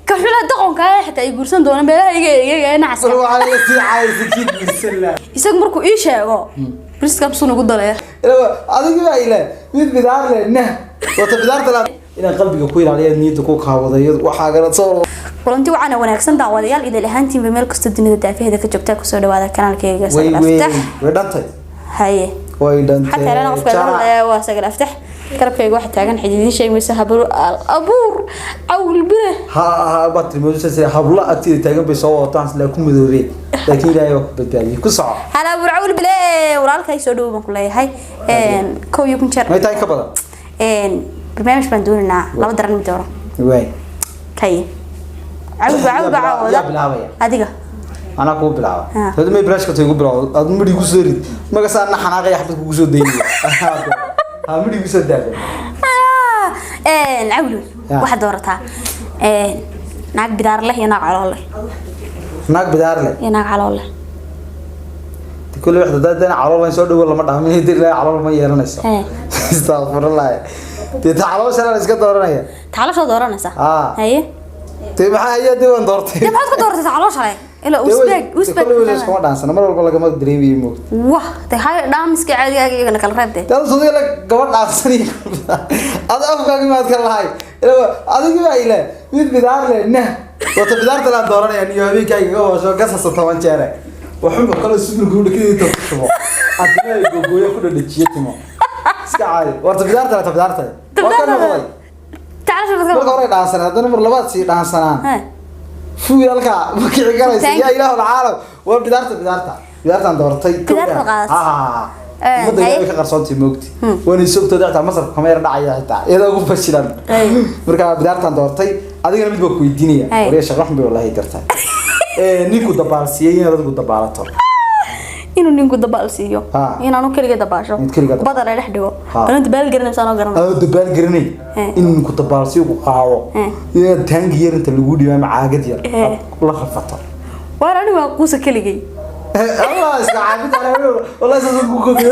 كحولة دقون كاي حتى يقولون دونا بلا يجي نعس روح على سي عايز كيد بالسلام يسق مركو إيش هو بس كابسون وقول له adiga baa ila mid bidaar leena wata bidaarta la ina qalbiga ku ilaaliyo niyada ku kaawadayo waxa garad soo kulanti waxana wanaagsan daawadayaal idil ahaantiin meel kasta dunida daafiyada ka joogta ku soo dhawaada kanaalkayga Sagalaftah way dhantay haye way dhantay حتى أنا أفكر waa Sagalaftah karabkayga waxa taagan xididin shay mise abuur awl bire ha batri moodo say habla atiida taagan bay soo wataan isla ku midoobay laakiin ilaahay wax badbaadiyo ku soco hala abuur awl bile walaalkay soo dhaw baan ku leeyahay koow iyo kun jeer may tahay ka badan barnaamij baan doonaa laba daran mid dooro way kay عود adiga أنا أقول بالعوض هذا ما يبلاش كتير يقول بالعوض هذا مري يقصري ما قصر أنا حناقة يحبط يقصر ديني هذا مري يقصر داخل العولو واحد دورتها ناق بدار له يناق على الله ناق بدار له يناق على الله كل واحد ده على الله يسوي ولا ما دام يدير له على الله ما يرنسه استغفر الله تتعالوا سنة نسكت دورنا تعالوا شو دورنا صح هي تي maxaa ayay diiwan doortay maxaad ku doortay calool shalay ila usbeeg kala kuma dhaansan mar walba laga ma dareemiyo mo wah tay hay dhaamiska caadiga ah kala reebtay dad soo la gabadh dhaansan ad afkaaga maad ka lahay adiga waa ila mid bidaar leena wata bidaarta la dooranaya iyo habeenkayga oo soo gasasa 10 jeer waxaan kala suuq gudubkii tasho adina gogoyo ku dhadhajiye timo iska caadi wata bidaarta waa ka noqday تعال شوف marka hore dhaansan hadana mar labaad si dhaansanaan fuulka ma kici galaysa ya ilaahu alcaalam waa bidaartan doortay madayga ka qarsoontii moogti wana isogto dacta masar kameera dhacaya xitaa iyada ugu fashilan marka bidaartan doortay adigana mid baa ku weydiinaya wariya shaqo xun bay wallahi gartaa ninku dabaalsiiyay inuu dabaalato inuu ninku dabaalsiiyo inaanu kaliya dabaasho badal ay dhaxdhigo bal dabaal garanaysa anoo garanay dabaal garanay inuu ku dabaalsiyo ku qaawo iyo tangi yar inta lagu dhiibay macaagad yar la khafato warani waa quusa kaligay Allah iska caabid ana wallahi soo ku go'ay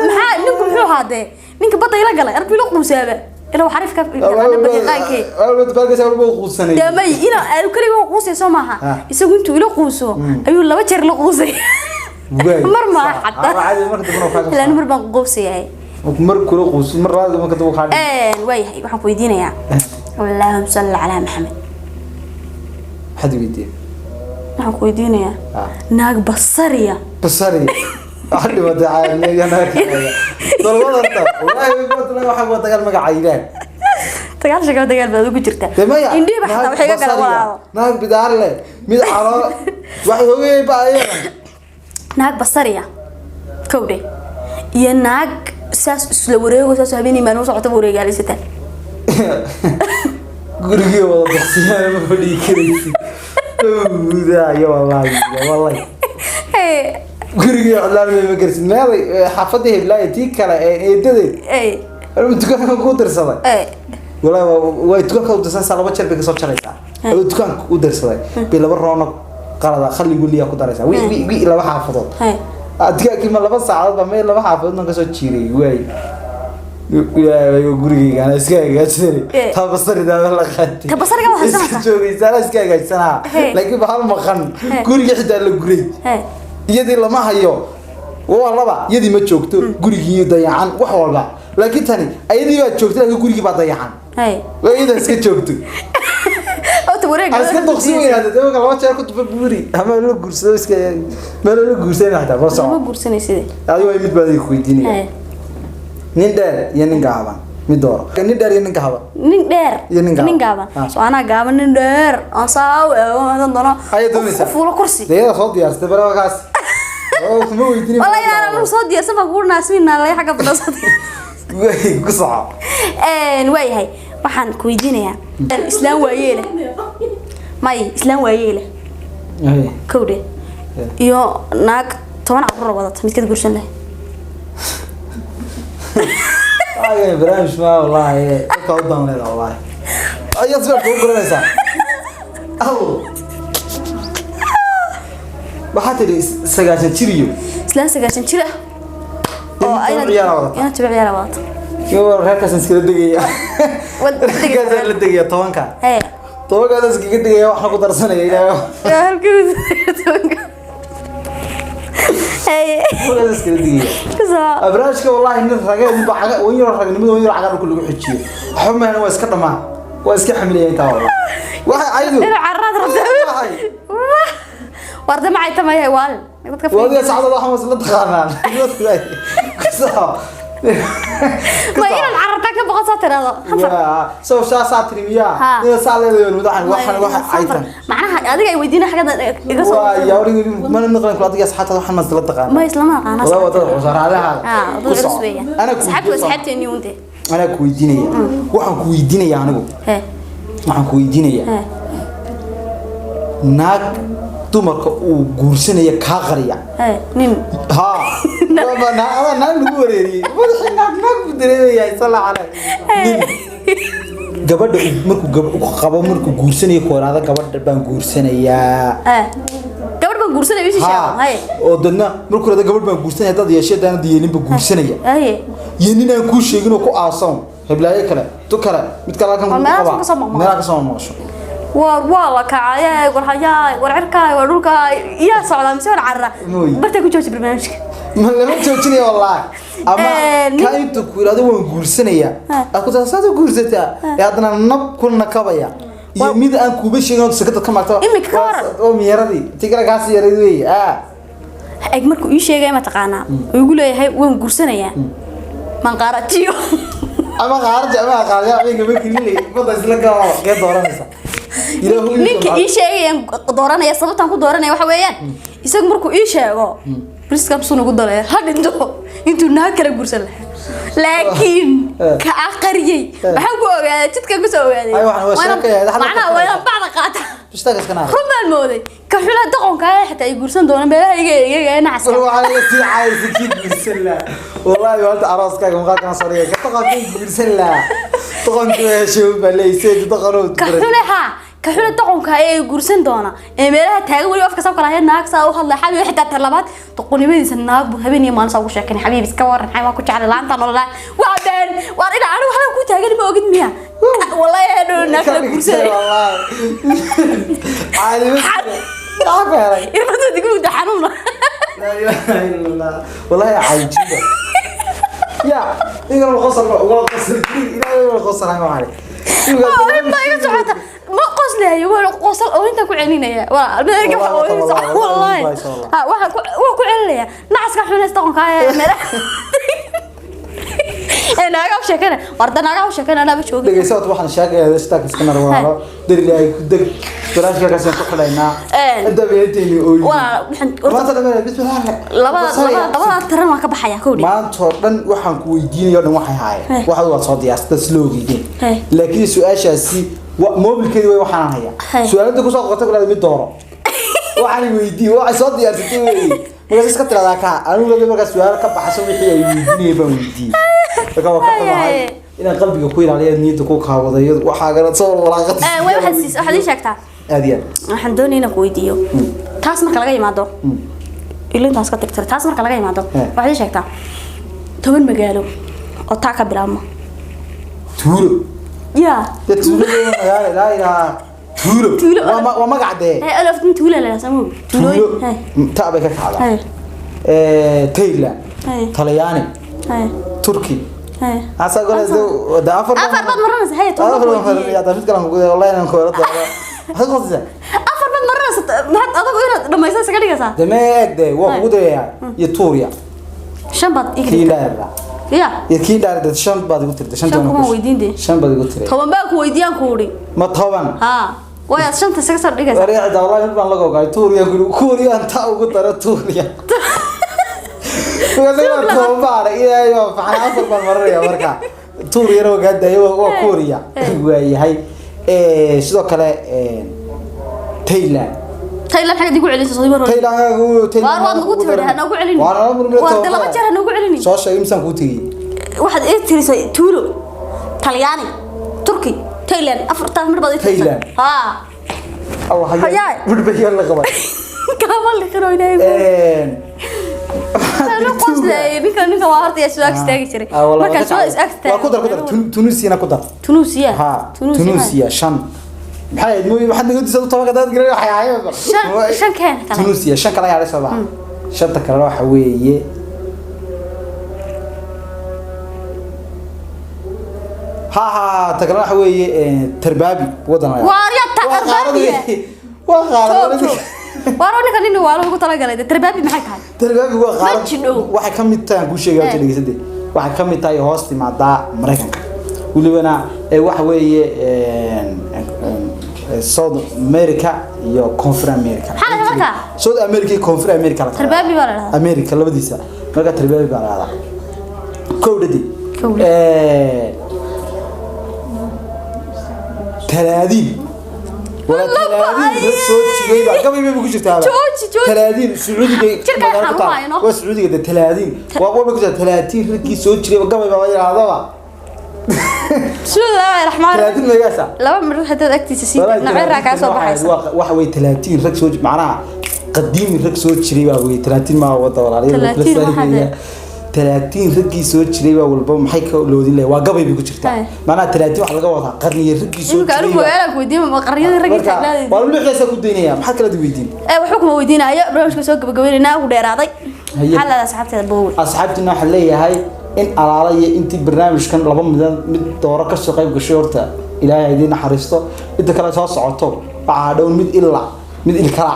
maxaa ninku muxuu haade ninka badda ila galay arbi loo quusaaba ila wax xarif ka baqiiqaanki awal dabaalka soo loo quusanay damay ina ay kaliya quusay soo maaha isagu intuu ila quuso ayuu laba jeer la quusay مر ما حتى لأنه مر بنقوسي هاي مر كله قوس مر هذا ما كتبوا خالد واي هاي وحنا كويدين يا اللهم صل على محمد حد بيدين وحنا كويدين يا ناق بصرية أحد ما تعال يا ناق طلبنا أنت والله قلت له واحد ما تقال مقع عيلان تقال شكله تقال بدو كجرته إندي بحث وحاجة كلا ناق بدار له ميد على واحد هو يبقى naag basariya kowde iyo naag saas isla wareego saas habeenii maalmo socota wareegaaleysta gurigii wada baxsiyay ma fadhii kareysi ya wallahi gurigii calaamay ma garsin meelay xaafadii heblaay tii kale eedadeed dukaanka ku dirsaday wallahi way dukaanka u dirsan laba jeer bay ka soo jaraysaa dukaanka u dirsaday bi laba roono qalada khali guliya ku daraysa wi laba xaafadood adka kima laba saacadood ba meel laba xaafadood ka soo jiiray way guriga ana iska gaajinay tabasarida la qaatay tabasariga waxa sanaa joogaysaa iska gaajinaa laakiin bahal maqan guriga xitaa la guray iyadii lama hayo walaba iyadii ma joogto gurigii dayacan wax walba laakiin tani ayadii baa joogtay laakiin gurigii baa dayacan way ida iska joogto أسكت تقصيني هذا ده ما كان واحد كنت ببوري هم له قرصة بس كده ما له قرصة هذا بس ما قرصة سيدي أيوة يمد بدي خويتيني نندر ينقابا مدور نندر ينقابا نندر سو أنا قابا نندر أصاو هذا ضنا فولا كرسي ده صوت يا استبرا وقاس والله أنا صوت يا سبب قول ناس منا لا حاجة بنصت قصة نواي هاي waxaan ku weydiinayaa islaam waayeele may islaam waayeele kowde iyo naag 10 carruur wadata mid ka gursan leh ay barnaamij ma wallahi ka wadan leh wallahi ayad soo guranaysa aw waxaad tiri sagaasan jiriyo islaan sagaasan jira oo ay ina tabiiciya wadata يو ركز نسكت دقيقة ودقيقة لا دقيقة طوانك tobankaas iskaga digaya waxaan ku darsanaya ilaahay halkii tobankaas iskaga digaya abraashka wallahi nin rageen bacaga weyn yar ragnimada weyn yar cagar ku lagu xijiyo xumaan waa iska dhamaan waa iska xamiliyay inta waxa aydu ila carrad rabtay warda ma ay tamayay wal dadka wadiga saacada waxa masla taqaanaan ما إلى العرب تاكل بقصة ترى يا سو شاسات ريميا إذا سالة المدحن واحد عيطان معناها هذا يودينا حاجة إذا صار يا وري ما نقدر نقول هذه صحة واحد مسلا تقانا ما يسلم أنا والله وضع وصار على هذا أنا سحبت النيون ده أنا كويدينيا واحد كويدينيا أنا waxaan ku weydiinaya naag dumarka uu guursanaya ka qariya nin ha baba naag lagu wareeriyay wadaxii naag dareemaya sallallahu alayhi gabadha markuu qabo markuu guursanaya koorada gabadha baan guursanaya gabadh baan guursanaya wixii sheegay oo dadna markuu rada gabadh baan guursanaya dad yeeshay daan diyeelin baan guursanaya yeenin aan ku sheegin oo ku aasan heblaaye kale to kale mid kale kan meel ka soo maqasho والله كعيا ورحيا ورعركا ورولكا يا صعدا مسوي عرة برتك وجوز برنامجك ما لما توجيني والله أما كاينتو كويرادو ونقولسنيا أكو تاساتو قولستا يا أدنى نب كلنا كبايا يميد أن كوبيشين أو سكتة كم أكتر إمك كار أو ميردي تيجي لقاسي يردوي أجمل كل شيء جاي ما تقانا ويقولوا هاي ونقولسنيا من قارتيو أما خارج أمي قبل كلي بس لقى كده دورانسا ninka ii sheegayaan dooranaya sababtan ku dooranaya waxa weeyaan isagu markuu ii sheego briskam soo ugu dalay hadinto intuu naag kala gursan laakiin ka aqriyay waxa ku ogaaday jidka ku soo ogaaday macnaha waa bacda qaata bishtagas kana rumaan mooday ka xula dhaqanka xitaa ay gursan doonaan meelaha iga nacas waxa la tii caayis kii gursan la wallahi waalta arooskaaga maqalkan sariya ka taqaan gursan la taqanku yeeshay baleysay taqanood ka xulaha كحول الطعم كأي جورسن دونا إمبارح تاجي ولي أفكار سوق على هالناك ساو هلا حلو حتى تلبات تقولي بدي سناك بهبني ما نسوي شكل حبيبي سكور حي ما كنت على لانتا ولا وعدين وأنا أنا وحنا كنت تاجي ما وجد مياه والله يا نور ناكل جورسن والله عالي عارف يا رب تقولوا ده حنونا لا إله إلا الله والله عايز جدا يا إيه الخسر والله الخسر إيه الخسر هاي ما عليه ما قصلي هي ولا قصل أو أنت كعلينية ولا البنات كحول والله واحد كعلينية نعس كحول نستقون كاي مرة أنا أقول شكله وردنا أقول شكله أنا بشوف دقيقة سوت واحد شاكة استاك سكنا رواه دري دق تراش كذا سنتوق لنا أنت بيتيني أوي ما تلمي بس لا ترى ما كبحيا كودي ما تورن وحن كويدين يوم واحد هاي واحد وصادي استسلوقي دين لكن سؤال شاسي موبل كذي وحنا هيا سؤال أنت كوسا قطع ولا بيدورة وحنا ويدي واحد صادي أرتكي بس إسكت لا كا أنا ولا بقى سؤال كبحث ويحيى يديني بويدي فكوا كتبه إن قلبي كويل عليه نيت كوك هذا وحاجة تصور ولا قط وين حسيس أحد يشكتها أديان waxaan doonaynaa ku weydiiyo taas marka laga yimaado ilintaas ka tirtir taas marka laga yimaado waxaad ii sheegtaa 10 magaalo oo taa ka bilaabma tuulo ya tuulo la ilaha tuulo waa magac dee alaf tuulo la sameeyo tuulo taa bay ka kacda Thailand Talyaani Turki asa qolada da afar marna sahay afar ya dafid kalan ku wallahi inaan ku yarada هذا أفر من مرة ما هاد أضرب هنا لما يصير سكري كذا دماغ ده وقوده يتوريا شنبات كيلا يا كيلا ده شنبات قلت ده شنبات ويدين دي شنبات قلت له طبعا بقى ويدين كوري ما طبعا ويا شنطة سكسر دي كذا وريع ده والله يبان لقوا قاعد توريا كوريا أنت أو قلت له توريا وقال له طبعا إيه فحنا أفر من مرة يا مركا توريا لو قاعد ده هو كوريا ويا هاي sidoo kale Thailand حاجه دي قولي صديبر Thailand وارد ugu tiray hana ugu celin waa laba jeer hana ugu celin soo sheegay imsan ku tigi waxaad ee tirisay tuulo Talyaani Turki Thailand afarta mar baad Thailand Allah hayay budbay la qabay kamal khiro inay أنا قصدي ninka waa horta isoo agstaagi jiray marka soo is agstaag waa ku dar Tunisia ku dar Tunisia Tunisia shan maxay mooy waxaad naga disay tobanka dad galay waxay ahaayeen shan keen kale Tunisia shan kale ayaa soo baxay shanta kale waxa weeye ها تقرأ حوي تربابي وضنا واريا تربابي وقارد واروني كان إنه والله قلت لك على تربابي ما حكى تربابي وقارد واحد كم متى كل شيء قلت لي سدي واحد كم متى يهوستي مع دا مريكان واللي أنا واحد وي سود أمريكا يو كونفر أمريكا حالا مركا سود أمريكا كونفر أمريكا تربابي ولا أمريكا لا بدي سا مركا تربابي ولا هذا كودي تلادين ولا تلادين صوت شيء بقى قبل ما بقول شفتها تلادين سعودي وسعودي كده تلادين وأقول بقول 30 ركي صوت شيء قبل ما بقول هذا شو لا الرحمن 30 مجاسة لا من حتى أكتي سيد نعرف كاسو بحس واحد 30 رك صوت معناها قديم رك صوت شيء بقى 30 ما هو طول 30 رجي soo jiray waa walba maxay ka loodin leeyahay waa gabay bigu jirtaa maana 30 wax laga wadaa qarniye ragii soo jiray anigu weelaan ku weydiin ma qarniyada ragii taagnaadeen waa lu xilsa ku deynaya maxaa kala weydiin wuxuu kuma weydiinayo barnaamijka soo gabagabeynaa ugu dheeraaday xalada asxaabteeda boowi asxaabtina waxa leeyahay in alaalaya intii barnaamijkan laba mid dooro ka soo qayb gashay horta ilaahay idin naxariisto inta kale soo socoto waxa dhow mid ilkala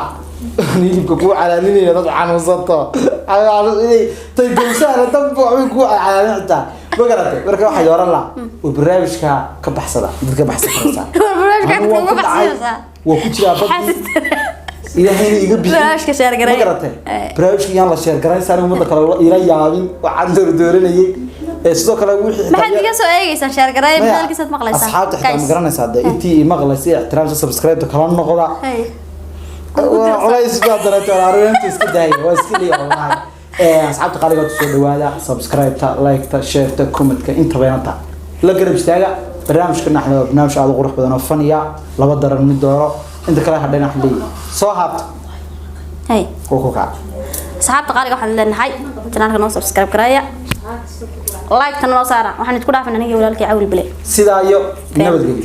نيجيبك كوع على نيني طبعا وسطه على تيجوسها تنبع كوع على نعتا بقرأت بركة واحد ورا لا وبرنامجك كبحثة بدك بحث فرنسا برنامجك كبحثة وكنت يا بدي إلى هنا يجيب برنامجك شهر قريب بقرأت برنامجك يلا شهر قريب صار مدة كلا إلى يابين وعنده دورين يجي الصدق لو وحي ما حد يقصو أي إنسان شهر قريب بدل كيسة مغلسة أصحاب تحت مقرنة سعادة إنتي مغلسة احترام سبسكرايب تكلم نقطة والله يسبح درجة العربية أنت إسكداي وإسكدي والله أصحاب تقاليد تسوي هذا سبسكرايب تا لايك تا شير تا كومنت أنت بيانتا لا قرب اشتاق برنامج كنا إحنا برنامج هذا غرف بدنا فنيا لا بدر من الدورة أنت كلا حدنا حلي صاحب هاي كوكا أصحاب تقاليد واحد لنا هاي تنال كنا سبسكرايب كرايا لايك تنال صارا وحنا تقول عارفين أنا جي ولا لك عول بلي سيدا يو نبض